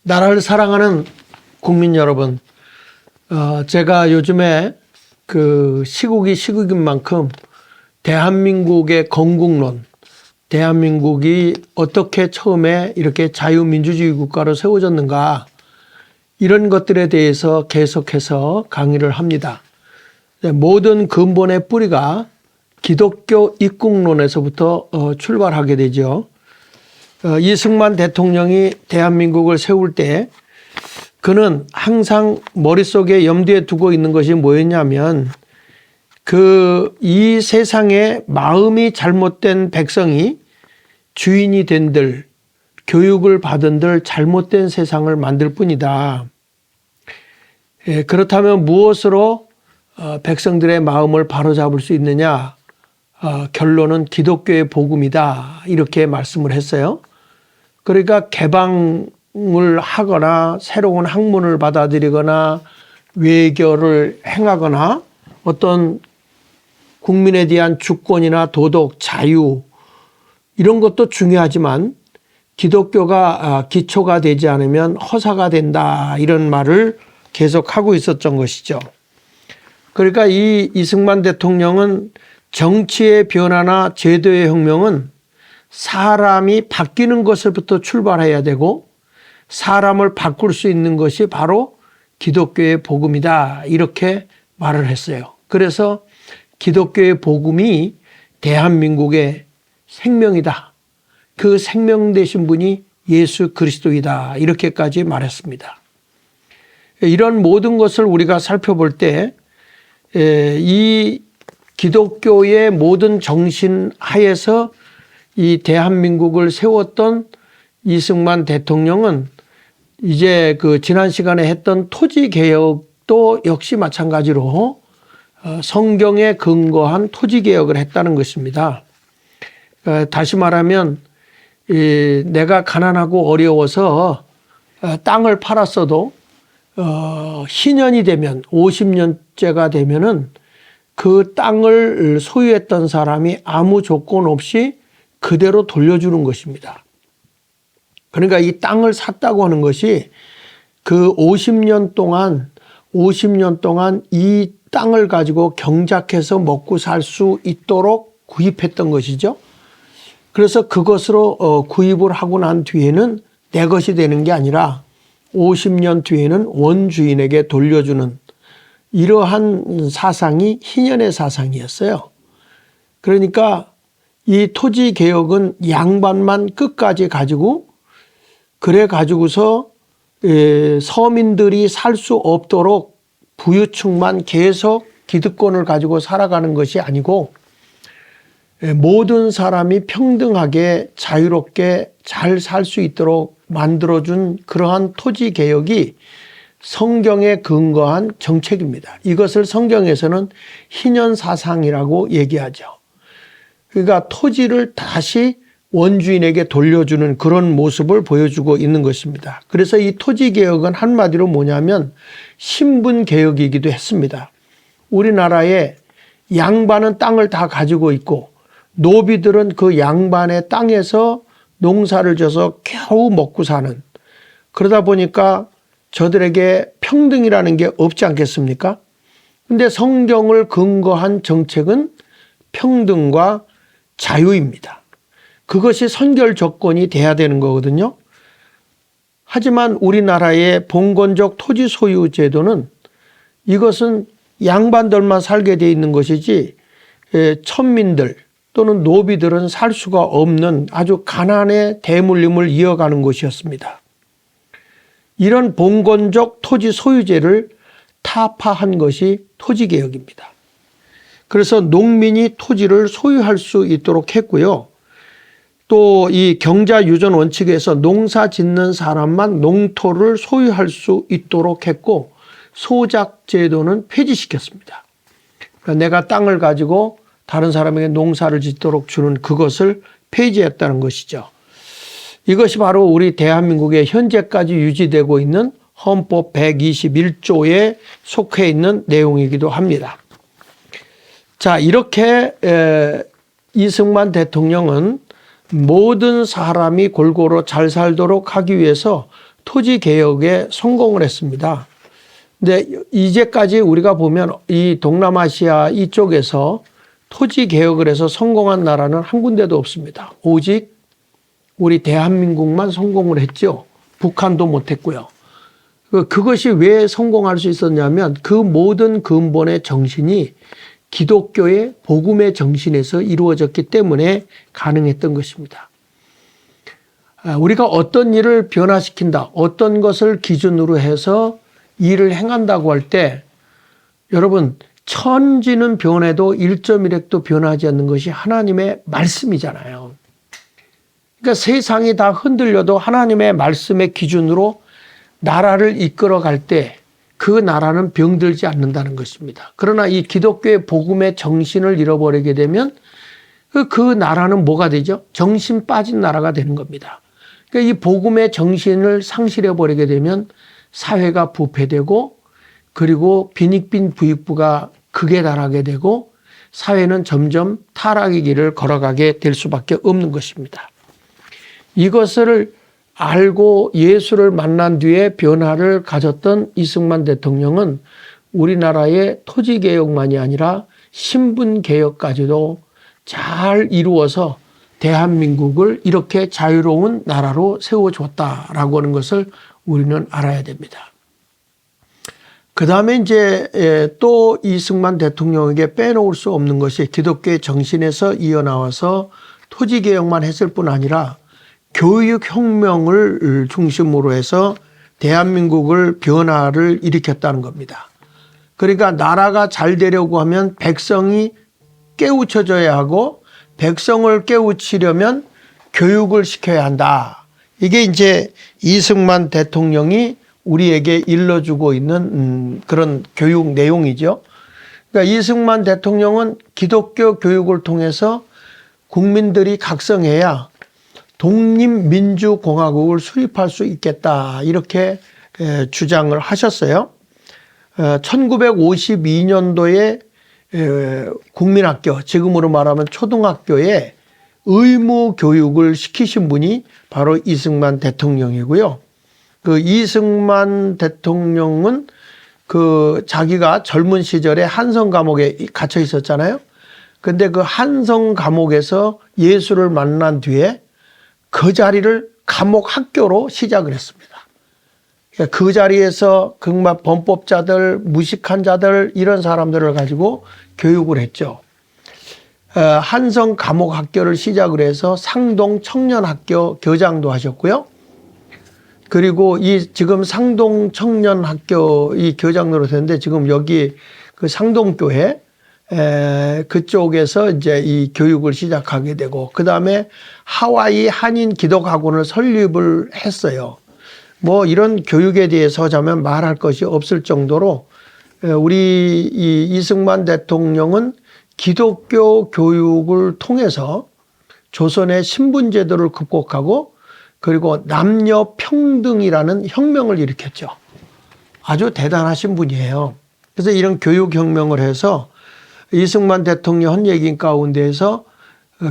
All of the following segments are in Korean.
나라를 사랑하는 국민 여러분, 제가 요즘에 그 시국인 만큼 대한민국의 건국론, 대한민국이 어떻게 처음에 이렇게 자유민주주의 국가로 세워졌는가, 이런 것들에 대해서 계속해서 강의를 합니다. 모든 근본의 뿌리가 기독교 입국론에서부터 출발하게 되죠. 이승만 대통령이 대한민국을 세울 때 그는 항상 머릿속에 염두에 두고 있는 것이 뭐였냐면, 이 세상에 마음이 잘못된 백성이 주인이 된들, 교육을 받은들 잘못된 세상을 만들 뿐이다. 그렇다면 무엇으로 백성들의 마음을 바로잡을 수 있느냐? 결론은 기독교의 복음이다. 이렇게 말씀을 했어요. 그러니까 개방을 하거나 새로운 학문을 받아들이거나 외교를 행하거나 어떤 국민에 대한 주권이나 도덕, 자유, 이런 것도 중요하지만 기독교가 기초가 되지 않으면 허사가 된다, 이런 말을 계속 하고 있었던 것이죠. 그러니까 이 이승만 대통령은 정치의 변화나 제도의 혁명은 사람이 바뀌는 것부터 출발해야 되고, 사람을 바꿀 수 있는 것이 바로 기독교의 복음이다, 이렇게 말을 했어요. 그래서 기독교의 복음이 대한민국의 생명이다, 그 생명 되신 분이 예수 그리스도이다, 이렇게까지 말했습니다. 이런 모든 것을 우리가 살펴볼 때 이 기독교의 모든 정신 하에서 이 대한민국을 세웠던 이승만 대통령은 이제 지난 시간에 했던 토지개혁도 역시 마찬가지로 성경에 근거한 토지개혁을 했다는 것입니다. 다시 말하면 내가 가난하고 어려워서 땅을 팔았어도 희년이 되면, 50년째가 되면은 그 땅을 소유했던 사람이 아무 조건 없이 그대로 돌려주는 것입니다. 그러니까 이 땅을 샀다고 하는 것이 그 50년 동안 이 땅을 가지고 경작해서 먹고 살 수 있도록 구입했던 것이죠. 그래서 그것으로 구입을 하고 난 뒤에는 내 것이 되는 게 아니라 50년 뒤에는 원주인에게 돌려주는, 이러한 사상이 희년의 사상이었어요. 그러니까 이 토지 개혁은 양반만 끝까지 가지고, 그래 가지고서 서민들이 살 수 없도록 부유층만 계속 기득권을 가지고 살아가는 것이 아니고, 모든 사람이 평등하게 자유롭게 잘 살 수 있도록 만들어준 그러한 토지 개혁이 성경에 근거한 정책입니다. 이것을 성경에서는 희년 사상이라고 얘기하죠. 그러니까 토지를 다시 원주인에게 돌려주는 그런 모습을 보여주고 있는 것입니다. 그래서 이 토지 개혁은 한마디로 뭐냐면 신분 개혁이기도 했습니다. 우리나라에 양반은 땅을 다 가지고 있고 노비들은 그 양반의 땅에서 농사를 져서 겨우 먹고 사는, 그러다 보니까 저들에게 평등이라는 게 없지 않겠습니까? 근데 성경을 근거한 정책은 평등과 자유입니다. 그것이 선결 조건이 돼야 되는 거거든요. 하지만 우리나라의 봉건적 토지 소유 제도는 이것은 양반들만 살게 돼 있는 것이지 천민들 또는 노비들은 살 수가 없는 아주 가난의 대물림을 이어가는 것이었습니다. 이런 봉건적 토지 소유제를 타파한 것이 토지개혁입니다. 그래서 농민이 토지를 소유할 수 있도록 했고요. 또 이 경자유전 원칙에서 농사 짓는 사람만 농토를 소유할 수 있도록 했고, 소작제도는 폐지시켰습니다. 그러니까 내가 땅을 가지고 다른 사람에게 농사를 짓도록 주는 그것을 폐지했다는 것이죠. 이것이 바로 우리 대한민국의 현재까지 유지되고 있는 헌법 121조에 속해 있는 내용이기도 합니다. 자, 이렇게 이승만 대통령은 모든 사람이 골고루 잘 살도록 하기 위해서 토지 개혁에 성공을 했습니다. 근데 이제까지 우리가 보면 이 동남아시아 이쪽에서 토지 개혁을 해서 성공한 나라는 한 군데도 없습니다. 오직 우리 대한민국만 성공을 했죠. 북한도 못했고요. 그것이 왜 성공할 수 있었냐면 그 모든 근본의 정신이 기독교의 복음의 정신에서 이루어졌기 때문에 가능했던 것입니다. 우리가 어떤 일을 변화시킨다, 어떤 것을 기준으로 해서 일을 행한다고 할 때 여러분 천지는 변해도 1.1획도 변하지 않는 것이 하나님의 말씀이잖아요. 그러니까 세상이 다 흔들려도 하나님의 말씀의 기준으로 나라를 이끌어 갈 때 그 나라는 병들지 않는다는 것입니다. 그러나 이 기독교의 복음의 정신을 잃어버리게 되면 그 나라는 뭐가 되죠? 정신 빠진 나라가 되는 겁니다. 그러니까 이 복음의 정신을 상실해버리게 되면 사회가 부패되고 그리고 빈익빈 부익부가 극에 달하게 되고 사회는 점점 타락의 길을 걸어가게 될 수밖에 없는 것입니다. 이것을 알고 예수를 만난 뒤에 변화를 가졌던 이승만 대통령은 우리나라의 토지개혁만이 아니라 신분개혁까지도 잘 이루어서 대한민국을 이렇게 자유로운 나라로 세워줬다라고 하는 것을 우리는 알아야 됩니다. 그 다음에 이제 또 이승만 대통령에게 빼놓을 수 없는 것이 기독교의 정신에서 이어나와서 토지개혁만 했을 뿐 아니라 교육혁명을 중심으로 해서 대한민국을 변화를 일으켰다는 겁니다. 그러니까 나라가 잘 되려고 하면 백성이 깨우쳐져야 하고 백성을 깨우치려면 교육을 시켜야 한다. 이게 이제 이승만 대통령이 우리에게 일러주고 있는 그런 교육 내용이죠. 그러니까 이승만 대통령은 기독교 교육을 통해서 국민들이 각성해야 독립민주공화국을 수립할 수 있겠다 이렇게 주장을 하셨어요. 1952년도에 국민학교, 지금으로 말하면 초등학교에 의무 교육을 시키신 분이 바로 이승만 대통령이고요. 그 이승만 대통령은 그 자기가 젊은 시절에 한성 감옥에 갇혀 있었잖아요. 근데 그 한성 감옥에서 예수를 만난 뒤에 그 자리를 감옥 학교로 시작을 했습니다. 그 자리에서 정말 범법자들, 무식한 자들 이런 사람들을 가지고 교육을 했죠. 한성 감옥 학교를 시작을 해서 상동 청년학교 교장도 하셨고요. 그리고 이 지금 상동 청년학교 이 교장으로 됐는데 지금 여기 그 상동교회 그쪽에서 이제 이 교육을 시작하게 되고 그 다음에 하와이 한인 기독학원을 설립을 했어요. 뭐 이런 교육에 대해서 하자면 말할 것이 없을 정도로 우리 이 이승만 대통령은 기독교 교육을 통해서 조선의 신분제도를 극복하고 그리고 남녀 평등이라는 혁명을 일으켰죠. 아주 대단하신 분이에요. 그래서 이런 교육혁명을 해서 이승만 대통령 한 얘기 가운데에서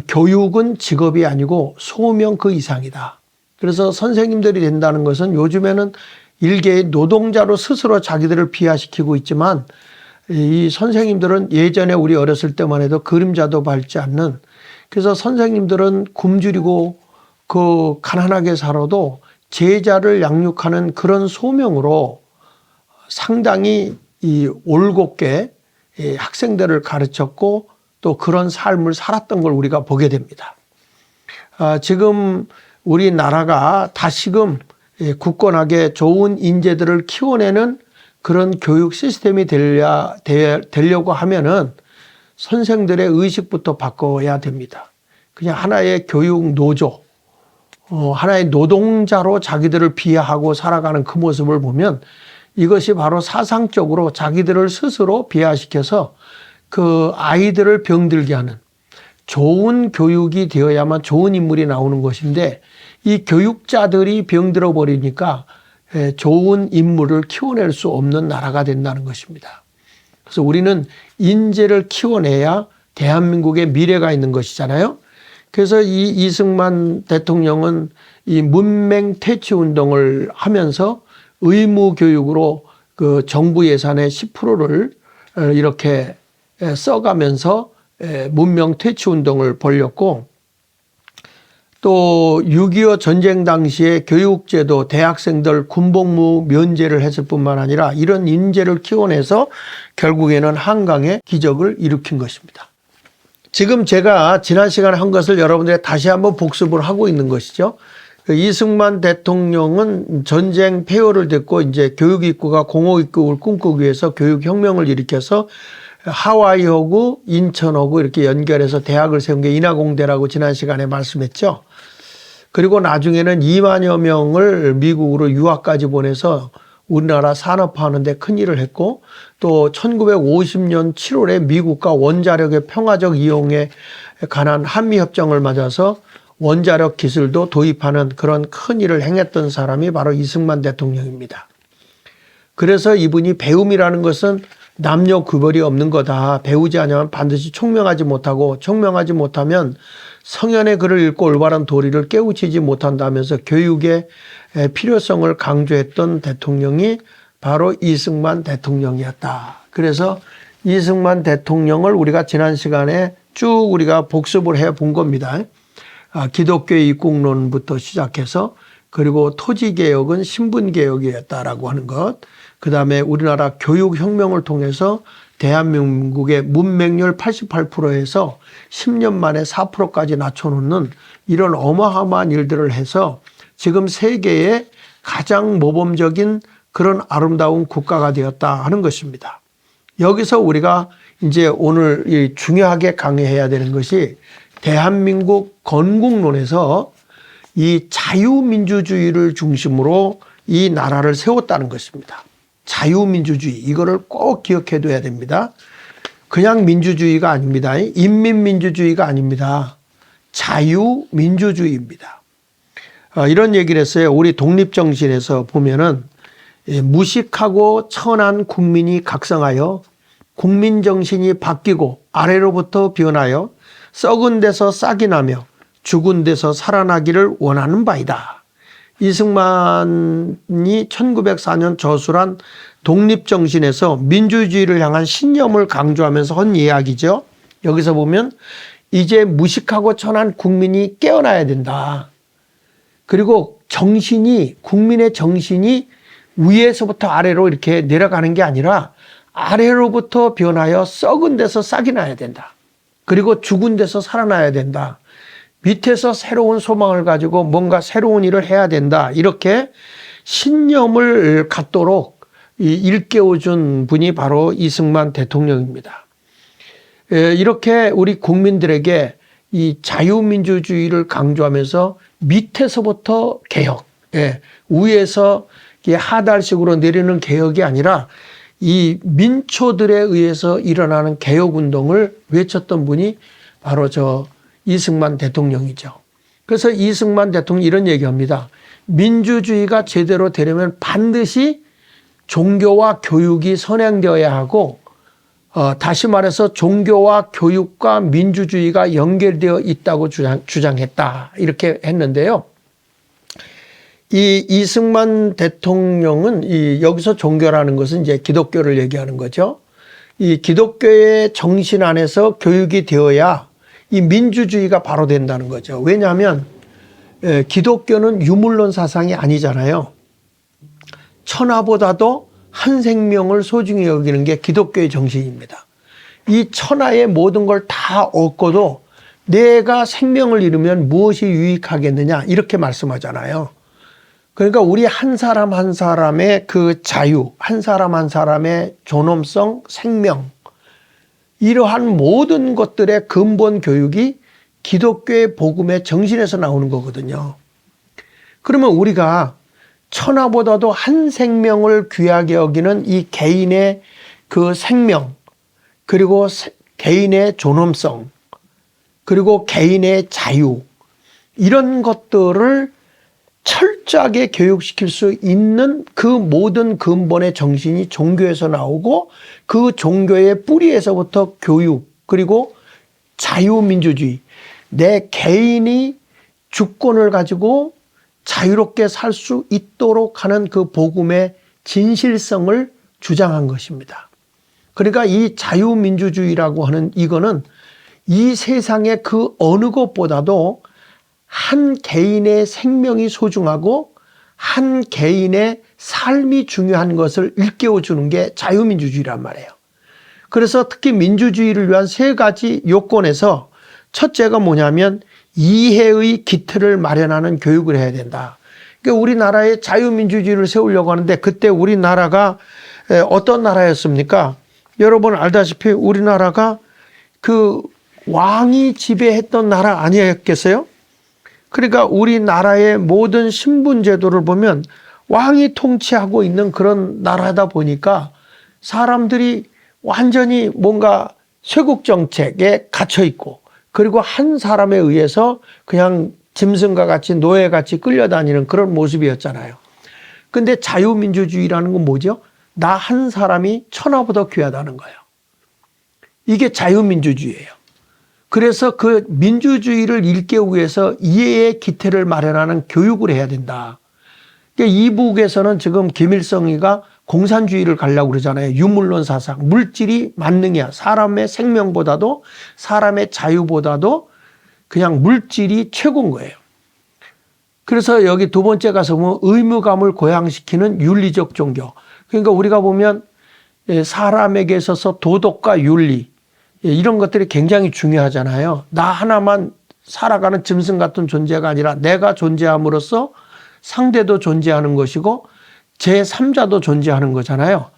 교육은 직업이 아니고 소명 그 이상이다. 그래서 선생님들이 된다는 것은 요즘에는 일개의 노동자로 스스로 자기들을 비하시키고 있지만 이 선생님들은 예전에 우리 어렸을 때만 해도 그림자도 밟지 않는 그래서 선생님들은 굶주리고 그 가난하게 살아도 제자를 양육하는 그런 소명으로 상당히 이 올곧게 학생들을 가르쳤고 또 그런 삶을 살았던 걸 우리가 보게 됩니다. 지금 우리나라가 다시금 굳건하게 좋은 인재들을 키워내는 그런 교육 시스템이 되려고 하면은 선생들의 의식부터 바꿔야 됩니다. 그냥 하나의 교육 노조, 하나의 노동자로 자기들을 비하하고 살아가는 그 모습을 보면 이것이 바로 사상적으로 자기들을 스스로 비하시켜서 그 아이들을 병들게 하는 좋은 교육이 되어야만 좋은 인물이 나오는 것인데 이 교육자들이 병들어 버리니까 좋은 인물을 키워낼 수 없는 나라가 된다는 것입니다. 그래서 우리는 인재를 키워내야 대한민국의 미래가 있는 것이잖아요. 그래서 이 이승만 대통령은 이 문맹 퇴치 운동을 하면서 의무 교육으로 그 정부 예산의 10%를 이렇게 써가면서 문명 퇴치 운동을 벌였고, 또 6.25 전쟁 당시에 교육제도 대학생들 군복무 면제를 했을 뿐만 아니라 이런 인재를 키워내서 결국에는 한강의 기적을 일으킨 것입니다. 지금 제가 지난 시간에 한 것을 여러분들이 다시 한번 복습을 하고 있는 것이죠. 이승만 대통령은 전쟁 폐허를 듣고 이제 교육 입국과 공업 입국을 꿈꾸기 위해서 교육 혁명을 일으켜서 하와이하고 인천하고 이렇게 연결해서 대학을 세운 게 인하공대라고 지난 시간에 말씀했죠. 그리고 나중에는 2만여 명을 미국으로 유학까지 보내서 우리나라 산업화하는 데 큰 일을 했고, 또 1950년 7월에 미국과 원자력의 평화적 이용에 관한 한미협정을 맞아서 원자력 기술도 도입하는 그런 큰 일을 행했던 사람이 바로 이승만 대통령입니다. 그래서 이분이 배움이라는 것은 남녀 구별이 없는 거다. 배우지 않으면 반드시 총명하지 못하고, 총명하지 못하면 성현의 글을 읽고 올바른 도리를 깨우치지 못한다면서 교육의 필요성을 강조했던 대통령이 바로 이승만 대통령이었다. 그래서 이승만 대통령을 우리가 지난 시간에 쭉 우리가 복습을 해 본 겁니다. 기독교의 입국론부터 시작해서, 그리고 토지개혁은 신분개혁이었다라고 하는 것, 그 다음에 우리나라 교육혁명을 통해서 대한민국의 문맹률 88%에서 10년 만에 4%까지 낮춰놓는 이런 어마어마한 일들을 해서 지금 세계의 가장 모범적인 그런 아름다운 국가가 되었다 하는 것입니다. 여기서 우리가 이제 오늘 중요하게 강의해야 되는 것이 대한민국 건국론에서 이 자유민주주의를 중심으로 이 나라를 세웠다는 것입니다. 자유민주주의, 이거를 꼭 기억해 둬야 됩니다. 그냥 민주주의가 아닙니다. 인민민주주의가 아닙니다. 자유민주주의입니다. 이런 얘기를 했어요. 우리 독립정신에서 보면은 무식하고 천한 국민이 각성하여 국민정신이 바뀌고 아래로부터 변하여 썩은 데서 싹이 나며 죽은 데서 살아나기를 원하는 바이다. 이승만이 1904년 저술한 독립정신에서 민주주의를 향한 신념을 강조하면서 한 이야기죠. 여기서 보면 이제 무식하고 천한 국민이 깨어나야 된다. 그리고 정신이, 국민의 정신이 위에서부터 아래로 이렇게 내려가는 게 아니라 아래로부터 변하여 썩은 데서 싹이 나야 된다. 그리고 죽은 데서 살아나야 된다. 밑에서 새로운 소망을 가지고 뭔가 새로운 일을 해야 된다. 이렇게 신념을 갖도록 일깨워준 분이 바로 이승만 대통령입니다. 이렇게 우리 국민들에게 이 자유민주주의를 강조하면서 밑에서부터 개혁, 위에서 하달식으로 내리는 개혁이 아니라 이 민초들에 의해서 일어나는 개혁운동을 외쳤던 분이 바로 이승만 대통령이죠. 그래서 이승만 대통령이 이런 얘기합니다. 민주주의가 제대로 되려면 반드시 종교와 교육이 선행되어야 하고, 다시 말해서 종교와 교육과 민주주의가 연결되어 있다고 주장했다. 이렇게 했는데요. 이 이승만 대통령은 여기서 종교라는 것은 이제 기독교를 얘기하는 거죠. 이 기독교의 정신 안에서 교육이 되어야 이 민주주의가 바로 된다는 거죠. 왜냐하면 기독교는 유물론 사상이 아니잖아요. 천하보다도 한 생명을 소중히 여기는 게 기독교의 정신입니다. 이 천하의 모든 걸 다 얻고도 내가 생명을 잃으면 무엇이 유익하겠느냐, 이렇게 말씀하잖아요. 그러니까 우리 한 사람 한 사람의 그 자유, 한 사람 한 사람의 존엄성, 생명, 이러한 모든 것들의 근본 교육이 기독교의 복음의 정신에서 나오는 거거든요. 그러면 우리가 천하보다도 한 생명을 귀하게 여기는 이 개인의 그 생명, 그리고 개인의 존엄성, 그리고 개인의 자유, 이런 것들을 철저하게 교육시킬 수 있는 그 모든 근본의 정신이 종교에서 나오고, 그 종교의 뿌리에서부터 교육, 그리고 자유민주주의, 내 개인이 주권을 가지고 자유롭게 살 수 있도록 하는 그 복음의 진실성을 주장한 것입니다. 그러니까 이 자유민주주의라고 하는 이거는 이 세상의 그 어느 것보다도 한 개인의 생명이 소중하고 한 개인의 삶이 중요한 것을 일깨워주는 게 자유민주주의란 말이에요. 그래서 특히 민주주의를 위한 세 가지 요건에서 첫째가 뭐냐면 이해의 기틀을 마련하는 교육을 해야 된다. 그러니까 우리나라에 자유민주주의를 세우려고 하는데 그때 우리나라가 어떤 나라였습니까? 여러분 알다시피 우리나라가 그 왕이 지배했던 나라 아니었겠어요? 그러니까 우리나라의 모든 신분제도를 보면 왕이 통치하고 있는 그런 나라다 보니까 사람들이 완전히 뭔가 쇄국 정책에 갇혀 있고 그리고 한 사람에 의해서 그냥 짐승과 같이 노예같이 끌려다니는 그런 모습이었잖아요. 근데 자유민주주의라는 건 뭐죠? 나 한 사람이 천하보다 귀하다는 거예요. 이게 자유민주주의예요. 그래서 그 민주주의를 일깨우기 위해서 이해의 기틀을 마련하는 교육을 해야 된다. 그러니까 이북에서는 지금 김일성이가 공산주의를 가려고 그러잖아요. 유물론 사상. 물질이 만능이야. 사람의 생명보다도 사람의 자유보다도 그냥 물질이 최고인 거예요. 그래서 여기 두 번째 가서 보면 의무감을 고양시키는 윤리적 종교. 그러니까 우리가 보면 사람에게 있어서 도덕과 윤리 이런 것들이 굉장히 중요하잖아요. 나 하나만 살아가는 짐승 같은 존재가 아니라 내가 존재함으로써 상대도 존재하는 것이고 제3자도 존재하는 거잖아요.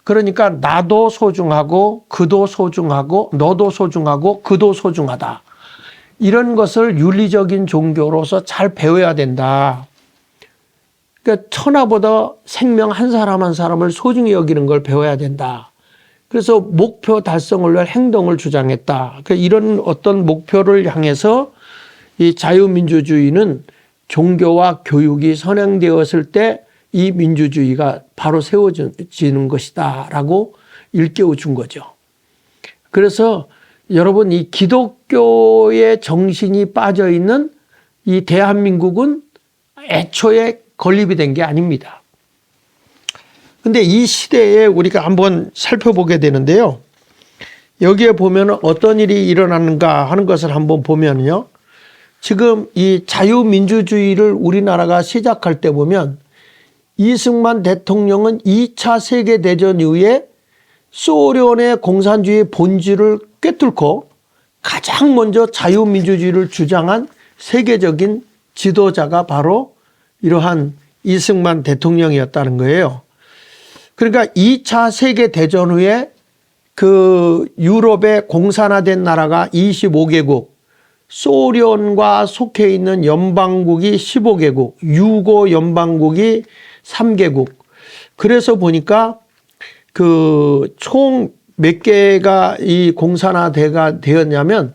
그러니까 나도 소중하고 그도 소중하고 너도 소중하고 그도 소중하다. 이런 것을 윤리적인 종교로서 잘 배워야 된다. 그러니까 천하보다 생명 한 사람 한 사람을 소중히 여기는 걸 배워야 된다. 그래서 목표 달성을 위한 행동을 주장했다. 이런 어떤 목표를 향해서 이 자유민주주의는 종교와 교육이 선행되었을 때 이 민주주의가 바로 세워지는 것이다 라고 일깨워 준 거죠. 그래서 여러분 이 기독교의 정신이 빠져 있는 이 대한민국은 애초에 건립이 된 게 아닙니다. 근데 이 시대에 우리가 한번 살펴보게 되는데요. 여기에 보면 어떤 일이 일어나는가 하는 것을 한번 보면요. 지금 이 자유민주주의를 우리나라가 시작할 때 보면 이승만 대통령은 2차 세계대전 이후에 소련의 공산주의 본질을 꿰뚫고 가장 먼저 자유민주주의를 주장한 세계적인 지도자가 바로 이러한 이승만 대통령이었다는 거예요. 그러니까 2차 세계대전 후에 그 유럽의 공산화된 나라가 25개국, 소련과 속해 있는 연방국이 15개국, 유고 연방국이 3개국. 그래서 보니까 그 총 몇 개가 이 공산화가 되었냐면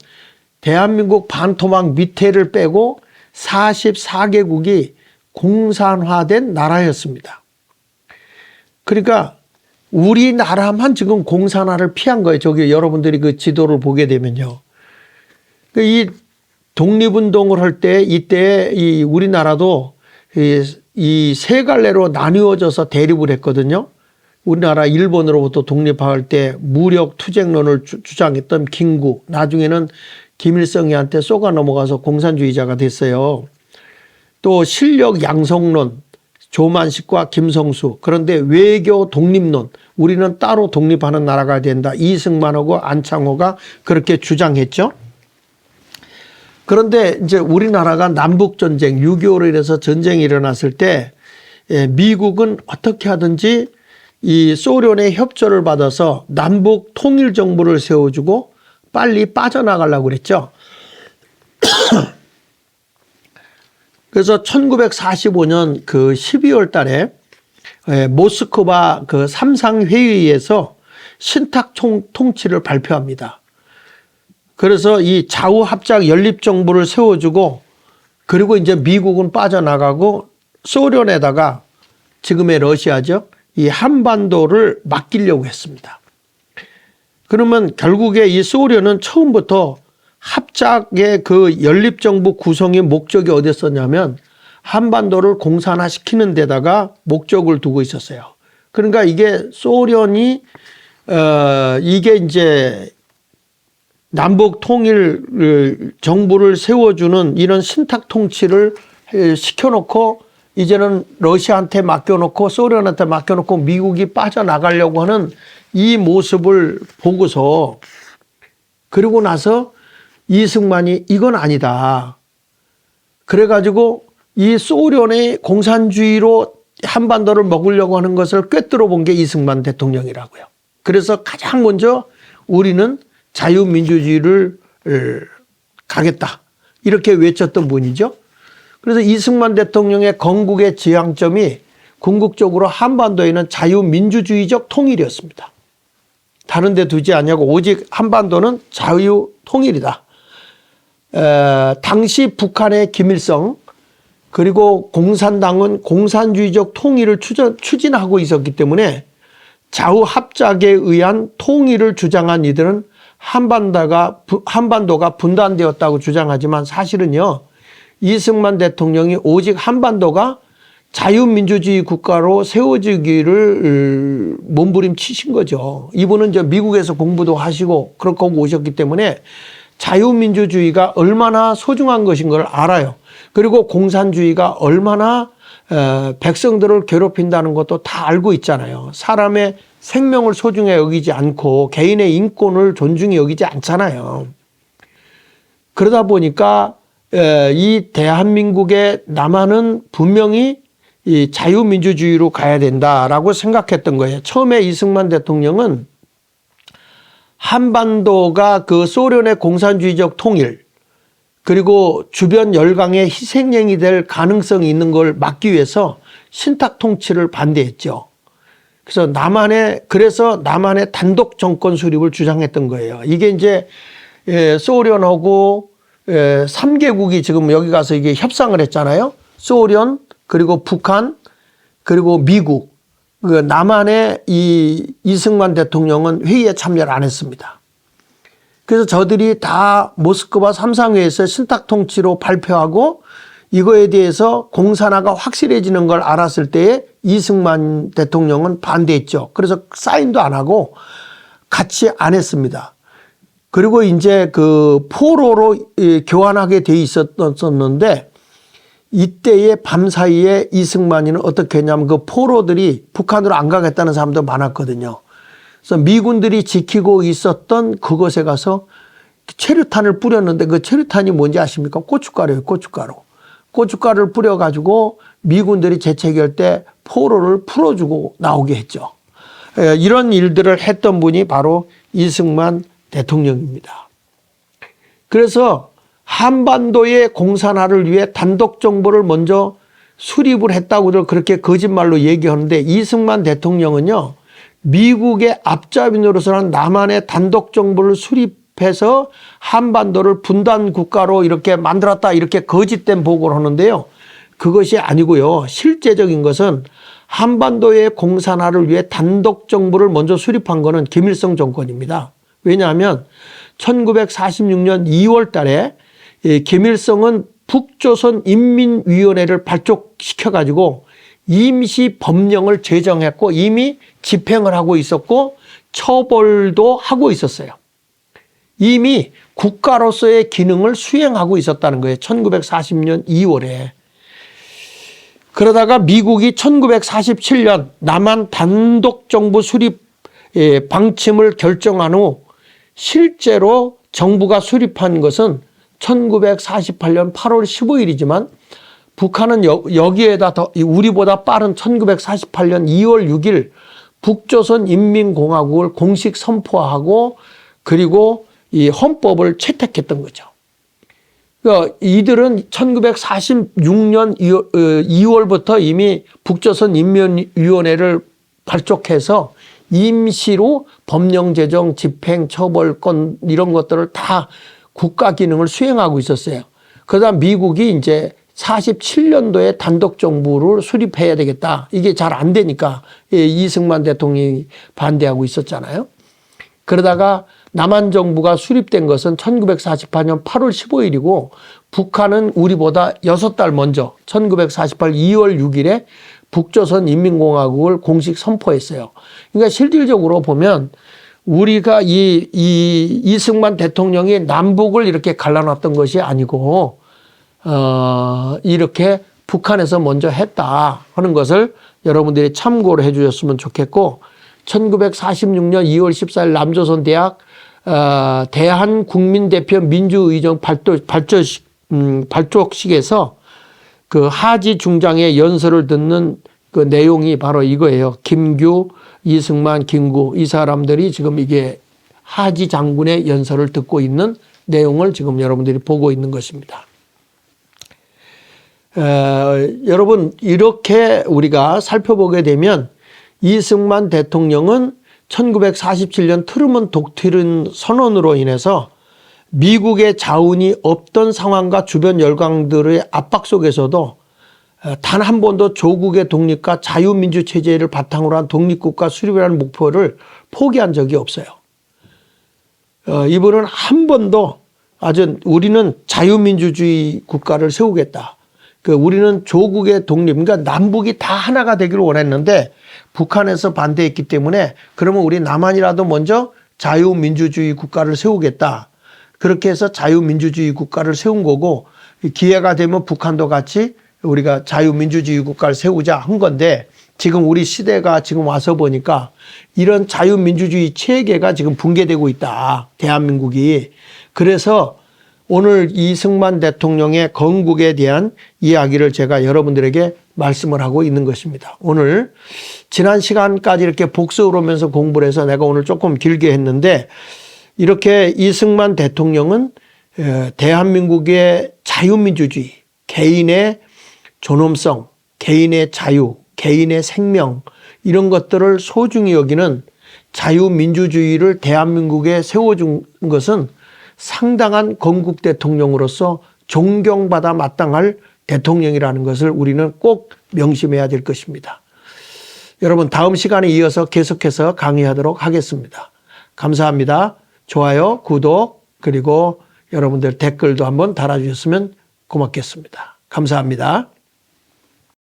대한민국 반토막 밑에를 빼고 44개국이 공산화된 나라였습니다. 그러니까 우리나라만 지금 공산화를 피한 거예요. 저기 여러분들이 그 지도를 보게 되면요. 이 독립운동을 할 때 이때 이 우리나라도 이 세 갈래로 나뉘어져서 대립을 했거든요. 우리나라 일본으로부터 독립할 때 무력 투쟁론을 주장했던 김구, 나중에는 김일성이한테 쏘가 넘어가서 공산주의자가 됐어요. 또 실력 양성론, 조만식과 김성수. 그런데 외교 독립론, 우리는 따로 독립하는 나라가 된다. 이승만하고 안창호가 그렇게 주장했죠. 그런데 이제 우리나라가 남북전쟁, 6.25로 인해서 전쟁이 일어났을 때 미국은 어떻게 하든지 이 소련의 협조를 받아서 남북 통일 정부를 세워주고 빨리 빠져나가려고 그랬죠. 그래서 1945년 그 12월 달에 모스크바 그 삼상회의에서 신탁 통치를 발표합니다. 그래서 이 좌우합작 연립정부를 세워주고 그리고 이제 미국은 빠져나가고 소련에다가 지금의 러시아죠. 이 한반도를 맡기려고 했습니다. 그러면 결국에 이 소련은 처음부터 합작의 그 연립정부 구성의 목적이 어디였었냐면 한반도를 공산화시키는 데다가 목적을 두고 있었어요. 그러니까 이게 소련이 이게 이제 남북 통일 정부를 세워주는 이런 신탁 통치를 시켜놓고 이제는 러시아한테 맡겨놓고 소련한테 맡겨놓고 미국이 빠져나가려고 하는 이 모습을 보고서 그러고 나서 이승만이 이건 아니다. 그래가지고 이 소련의 공산주의로 한반도를 먹으려고 하는 것을 꿰뚫어 본 게 이승만 대통령이라고요. 그래서 가장 먼저 우리는 자유민주주의를 가겠다. 이렇게 외쳤던 분이죠. 그래서 이승만 대통령의 건국의 지향점이 궁극적으로 한반도에는 자유민주주의적 통일이었습니다. 다른 데 두지 않냐고 오직 한반도는 자유통일이다. 당시 북한의 김일성 그리고 공산당은 공산주의적 통일을 추진하고 있었기 때문에 좌우합작에 의한 통일을 주장한 이들은 한반도가 분단되었다고 주장하지만 사실은요. 이승만 대통령이 오직 한반도가 자유민주주의 국가로 세워지기를 몸부림치신 거죠. 이분은 이제 미국에서 공부도 하시고 그렇게 오셨기 때문에 자유민주주의가 얼마나 소중한 것인 걸 알아요. 그리고 공산주의가 얼마나 백성들을 괴롭힌다는 것도 다 알고 있잖아요. 사람의 생명을 소중히 여기지 않고 개인의 인권을 존중히 여기지 않잖아요. 그러다 보니까 이 대한민국의 남한은 분명히 이 자유민주주의로 가야 된다라고 생각했던 거예요. 처음에 이승만 대통령은 한반도가 그 소련의 공산주의적 통일 그리고 주변 열강의 희생양이 될 가능성이 있는 걸 막기 위해서 신탁 통치를 반대했죠. 그래서 남한의 단독 정권 수립을 주장했던 거예요. 이게 이제 소련하고 3개국이 지금 여기 가서 이게 협상을 했잖아요. 소련 그리고 북한 그리고 미국. 그 남한의 이 이승만 대통령은 회의에 참여를 안 했습니다. 그래서 저들이 다 모스크바 삼상회에서 신탁 통치로 발표하고 이거에 대해서 공산화가 확실해지는 걸 알았을 때에 이승만 대통령은 반대했죠. 그래서 사인도 안 하고 같이 안 했습니다. 그리고 이제 그 포로로 교환하게 돼 있었는데 이때의 밤사이에 이승만이는 어떻게 했냐면 그 포로들이 북한으로 안 가겠다는 사람도 많았거든요. 그래서 미군들이 지키고 있었던 그곳에 가서 체류탄을 뿌렸는데 그 체류탄이 뭔지 아십니까? 고춧가루예요, 고춧가루. 고춧가루를 뿌려가지고 미군들이 재채기할 때 포로를 풀어주고 나오게 했죠. 이런 일들을 했던 분이 바로 이승만 대통령입니다. 그래서 한반도의 공산화를 위해 단독 정부를 먼저 수립을 했다고들 그렇게 거짓말로 얘기하는데 이승만 대통령은요. 미국의 앞잡이노릇을 남한의 단독 정부를 수립해서 한반도를 분단 국가로 이렇게 만들었다 이렇게 거짓된 보고를 하는데요. 그것이 아니고요. 실제적인 것은 한반도의 공산화를 위해 단독 정부를 먼저 수립한 것은 김일성 정권입니다. 왜냐하면 1946년 2월 달에 김일성은 북조선 인민위원회를 발족시켜 가지고 임시 법령을 제정했고 이미 집행을 하고 있었고 처벌도 하고 있었어요. 이미 국가로서의 기능을 수행하고 있었다는 거예요. 1940년 2월에. 그러다가 미국이 1947년 남한 단독 정부 수립 방침을 결정한 후 실제로 정부가 수립한 것은 1948년 8월 15일이지만 북한은 여기에다 더 우리보다 빠른 1948년 2월 6일 북조선 인민공화국을 공식 선포하고 그리고 이 헌법을 채택했던 거죠. 그러니까 이들은 1946년 2월부터 이미 북조선 인민위원회를 발족해서 임시로 법령 제정, 집행, 처벌권 이런 것들을 다 국가 기능을 수행하고 있었어요. 그러다 미국이 이제 47년도에 단독 정부를 수립해야 되겠다. 이게 잘 안 되니까 이승만 대통령이 반대하고 있었잖아요. 그러다가 남한 정부가 수립된 것은 1948년 8월 15일이고 북한은 우리보다 6달 먼저 1948 2월 6일에 북조선 인민공화국을 공식 선포했어요. 그러니까 실질적으로 보면 우리가 이승만 대통령이 남북을 이렇게 갈라놨던 것이 아니고 이렇게 북한에서 먼저 했다 하는 것을 여러분들이 참고를 해 주셨으면 좋겠고 1946년 2월 14일 남조선대학 대한국민대표 민주의정 발족식에서 그 하지 중장의 연설을 듣는 그 내용이 바로 이거예요. 김규, 이승만, 김구 이 사람들이 지금 이게 하지 장군의 연설을 듣고 있는 내용을 지금 여러분들이 보고 있는 것입니다. 여러분 이렇게 우리가 살펴보게 되면 이승만 대통령은 1947년 트루먼 독트린 선언으로 인해서 미국의 자운이 없던 상황과 주변 열강들의 압박 속에서도 단 한 번도 조국의 독립과 자유민주 체제를 바탕으로 한 독립국가 수립이라는 목표를 포기한 적이 없어요. 이분은 한 번도 우리는 자유민주주의 국가를 세우겠다. 우리는 조국의 독립, 그러니까 남북이 다 하나가 되기를 원했는데 북한에서 반대했기 때문에 그러면 우리 남한이라도 먼저 자유민주주의 국가를 세우겠다. 그렇게 해서 자유민주주의 국가를 세운 거고 기회가 되면 북한도 같이 우리가 자유민주주의 국가를 세우자 한 건데 지금 우리 시대가 지금 와서 보니까 이런 자유민주주의 체계가 지금 붕괴되고 있다. 대한민국이. 그래서 오늘 이승만 대통령의 건국에 대한 이야기를 제가 여러분들에게 말씀을 하고 있는 것입니다. 오늘 지난 시간까지 이렇게 복습을 하면서 공부를 해서 내가 오늘 조금 길게 했는데 이렇게 이승만 대통령은 대한민국의 자유민주주의, 개인의 존엄성, 개인의 자유, 개인의 생명 이런 것들을 소중히 여기는 자유민주주의를 대한민국에 세워준 것은 상당한 건국 대통령으로서 존경받아 마땅할 대통령이라는 것을 우리는 꼭 명심해야 될 것입니다. 여러분 다음 시간에 이어서 계속해서 강의하도록 하겠습니다. 감사합니다. 좋아요, 구독 그리고 여러분들 댓글도 한번 달아주셨으면 고맙겠습니다. 감사합니다.